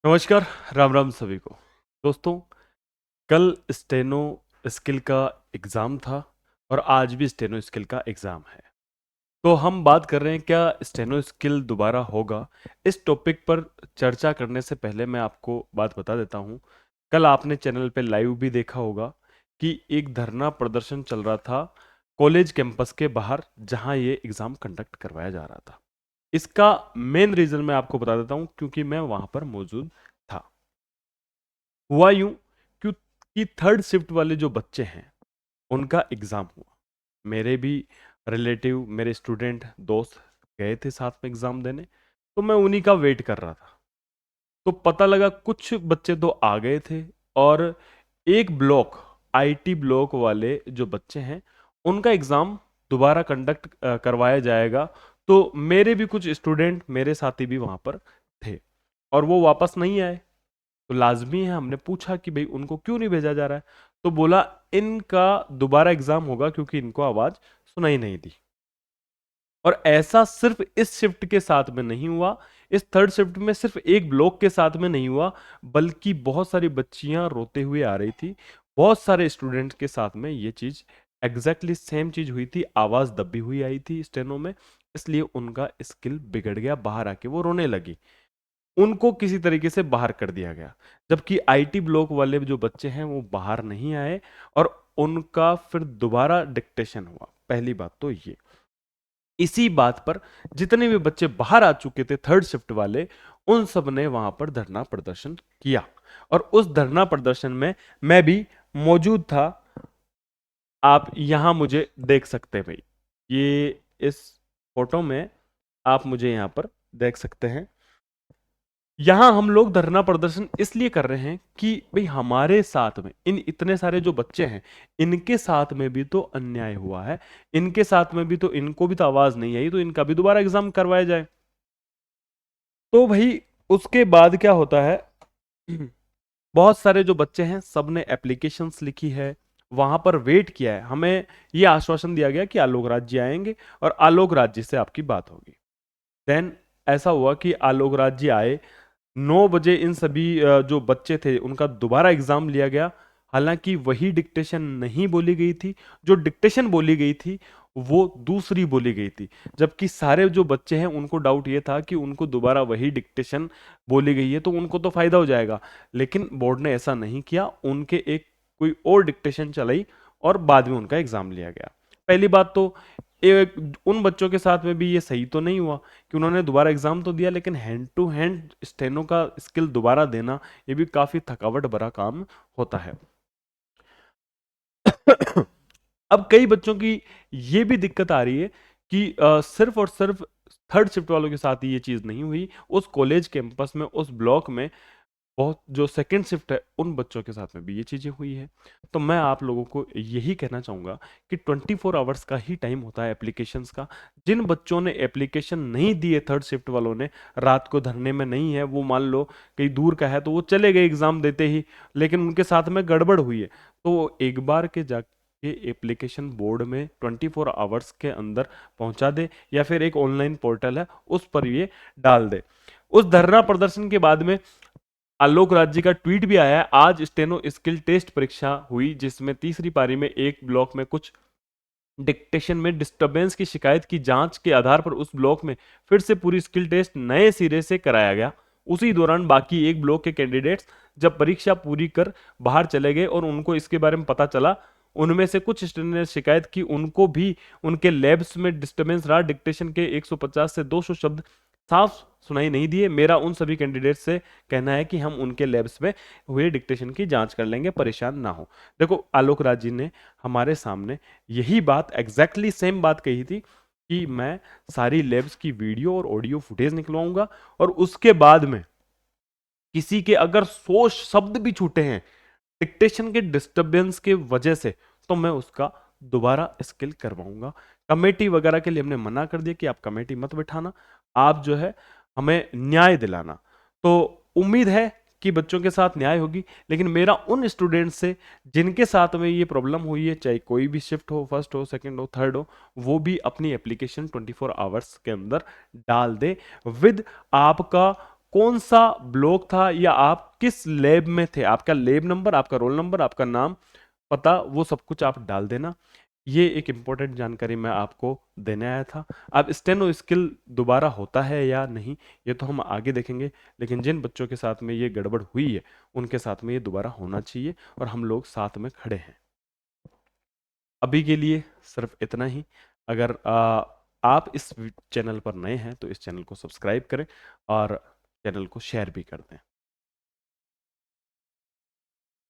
नमस्कार, राम राम सभी को। दोस्तों, कल स्टेनो स्किल का एग्ज़ाम था और आज भी स्टेनो स्किल का एग्ज़ाम है। तो हम बात कर रहे हैं क्या स्टेनो स्किल दोबारा होगा? इस टॉपिक पर चर्चा करने से पहले मैं आपको बात बता देता हूँ। कल आपने चैनल पे लाइव भी देखा होगा कि एक धरना प्रदर्शन चल रहा था कॉलेज कैंपस के बाहर, जहाँ ये एग्ज़ाम कंडक्ट करवाया जा रहा था। इसका मेन रीज़न मैं आपको बता देता हूँ क्योंकि मैं वहाँ पर मौजूद था। हुआ यूं कि थर्ड शिफ्ट वाले जो बच्चे हैं उनका एग्ज़ाम हुआ। मेरे भी रिलेटिव, मेरे स्टूडेंट दोस्त गए थे साथ में एग्ज़ाम देने, तो मैं उन्हीं का वेट कर रहा था। तो पता लगा कुछ बच्चे तो आ गए थे और एक ब्लॉक, आईटी ब्लॉक वाले जो बच्चे हैं उनका एग्ज़ाम दोबारा कंडक्ट करवाया जाएगा। तो मेरे भी कुछ स्टूडेंट, मेरे साथी भी वहाँ पर थे और वो वापस नहीं आए। तो लाजमी है, हमने पूछा कि भाई उनको क्यों नहीं भेजा जा रहा है? तो बोला इनका दोबारा एग्जाम होगा क्योंकि इनको आवाज सुनाई नहीं दी। और ऐसा सिर्फ इस शिफ्ट के साथ में नहीं हुआ, इस थर्ड शिफ्ट में सिर्फ एक ब्लॉक के साथ में नहीं हुआ, बल्कि बहुत सारी बच्चियां रोते हुए आ रही थी। बहुत सारे स्टूडेंट्स के साथ में ये चीज एग्जैक्टली सेम चीज हुई थी, आवाज दबी हुई आई थी स्टेनो में, इसलिए उनका स्किल बिगड़ गया, बाहर आके वो रोने लगी। उनको किसी तरीके से बाहर कर दिया गया, जबकि आईटी ब्लॉक वाले जो बच्चे हैं वो बाहर नहीं आए और उनका फिर दोबारा डिक्टेशन हुआ। पहली बात तो ये, इसी बात पर जितने भी बच्चे बाहर आ चुके थे थर्ड शिफ्ट वाले, उन सब ने वहां पर धरना प्रदर्शन किया और उस धरना प्रदर्शन में मैं भी मौजूद था। आप यहां मुझे देख सकते हैं भाई, ये इस फोटो में आप मुझे यहां पर देख सकते हैं। यहां हम लोग धरना प्रदर्शन इसलिए कर रहे हैं कि भाई हमारे साथ में इन इतने सारे जो बच्चे हैं, इनके साथ में भी तो अन्याय हुआ है, इनके साथ में भी तो, इनको भी तो आवाज नहीं आई, तो इनका भी दोबारा एग्जाम करवाया जाए। तो भाई उसके बाद क्या होता है, बहुत सारे जो बच्चे हैं सबने एप्लीकेशंस लिखी है, वहां पर वेट किया है, हमें ये आश्वासन दिया गया कि आलोक राज्य आएंगे और आलोक राज्य से आपकी बात होगी। देन ऐसा हुआ कि आलोक राज्य आए, 9 बजे इन सभी जो बच्चे थे उनका दोबारा एग्जाम लिया गया। हालांकि वही डिक्टेशन नहीं बोली गई थी, जो डिक्टेशन बोली गई थी वो दूसरी बोली गई थी, जबकि सारे जो बच्चे हैं उनको डाउट ये था कि उनको दोबारा वही डिक्टेशन बोली गई है तो उनको तो फायदा हो जाएगा। लेकिन बोर्ड ने ऐसा नहीं किया, उनके एक कोई और डिक्टेशन चलाई और बाद में उनका एग्जाम लिया गया। पहली बात तो एक उन बच्चों के साथ में भी ये सही तो नहीं हुआ कि उन्होंने दोबारा एग्जाम तो दिया, लेकिन हैंड टू हैंड स्टेनो का स्किल दोबारा देना ये भी काफी थकावट भरा काम होता है। अब कई बच्चों की ये भी दिक्कत आ रही है कि सिर्फ और सिर्फ थर्ड शिफ्ट वालों के साथ ही ये चीज नहीं हुई, उस कॉलेज कैंपस में, उस ब्लॉक में बहुत जो सेकंड शिफ्ट है उन बच्चों के साथ में भी ये चीजें हुई है। तो मैं आप लोगों को यही कहना चाहूंगा कि 24 आवर्स का ही टाइम होता है एप्लीकेशंस का। जिन बच्चों ने एप्लीकेशन नहीं दिए, थर्ड शिफ्ट वालों ने, रात को धरने में नहीं है, वो मान लो कहीं दूर का है तो वो चले गए एग्जाम देते ही, लेकिन उनके साथ में गड़बड़ हुई है, तो वो एक बार के जाके एप्लीकेशन बोर्ड में 24 आवर्स के अंदर पहुंचा दे, या फिर एक ऑनलाइन पोर्टल है उस पर ये डाल दे। उस धरना प्रदर्शन के बाद में आलोक राज्य का ट्वीट भी आया है, आज स्टेनो स्किल टेस्ट परीक्षा हुई जिसमें तीसरी पारी में एक ब्लॉक में कुछ डिक्टेशन में डिस्टरबेंस की शिकायत की जांच के आधार पर उस ब्लॉक में फिर से पूरी स्किल टेस्ट नए सिरे से कराया गया। उसी दौरान बाकी एक ब्लॉक के कैंडिडेट्स जब परीक्षा पूरी कर बाहर चले गए और उनको इसके बारे में पता चला, उनमें से कुछ स्टूडेंट ने शिकायत की उनको भी उनके लैब्स में डिस्टरबेंस रहा, डिक्टेशन के 150 से 200 शब्द साफ सुनाई नहीं दिए। मेरा उन सभी कैंडिडेट से कहना है कि हम उनके लैब्स में हुए डिक्टेशन की जांच कर लेंगे, परेशान ना हो। देखो, आलोक राज जी ने हमारे सामने यही बात, एग्जैक्टली सेम बात कही थी कि मैं सारी लैब्स की वीडियो और ऑडियो फुटेज निकलवाऊंगा और उसके बाद में किसी के अगर 100 शब्द भी छूटे हैं डिक्टेशन के डिस्टरबेंस के वजह से, तो मैं उसका दोबारा स्किल करवाऊंगा। कमेटी वगैरह के लिए हमने मना कर दिया कि आप कमेटी मत बिठाना, आप जो है हमें न्याय दिलाना। तो उम्मीद है कि बच्चों के साथ न्याय होगी, लेकिन मेरा उन स्टूडेंट से जिनके साथ में ये प्रॉब्लम हुई है, चाहे कोई भी शिफ्ट हो, फर्स्ट हो, सेकंड हो, थर्ड हो, वो भी अपनी एप्लीकेशन 24 आवर्स के अंदर डाल दे विद आपका कौन सा ब्लॉक था या आप किस लैब में थे, आपका लैब नंबर, आपका रोल नंबर, आपका नाम, पता, वो सब कुछ आप डाल देना। ये एक इम्पोर्टेंट जानकारी मैं आपको देने आया था। अब स्टेनो स्किल दोबारा होता है या नहीं, ये तो हम आगे देखेंगे, लेकिन जिन बच्चों के साथ में ये गड़बड़ हुई है उनके साथ में ये दोबारा होना चाहिए और हम लोग साथ में खड़े हैं। अभी के लिए सिर्फ इतना ही। अगर आप इस चैनल पर नए हैं तो इस चैनल को सब्सक्राइब करें और चैनल को शेयर भी कर दें।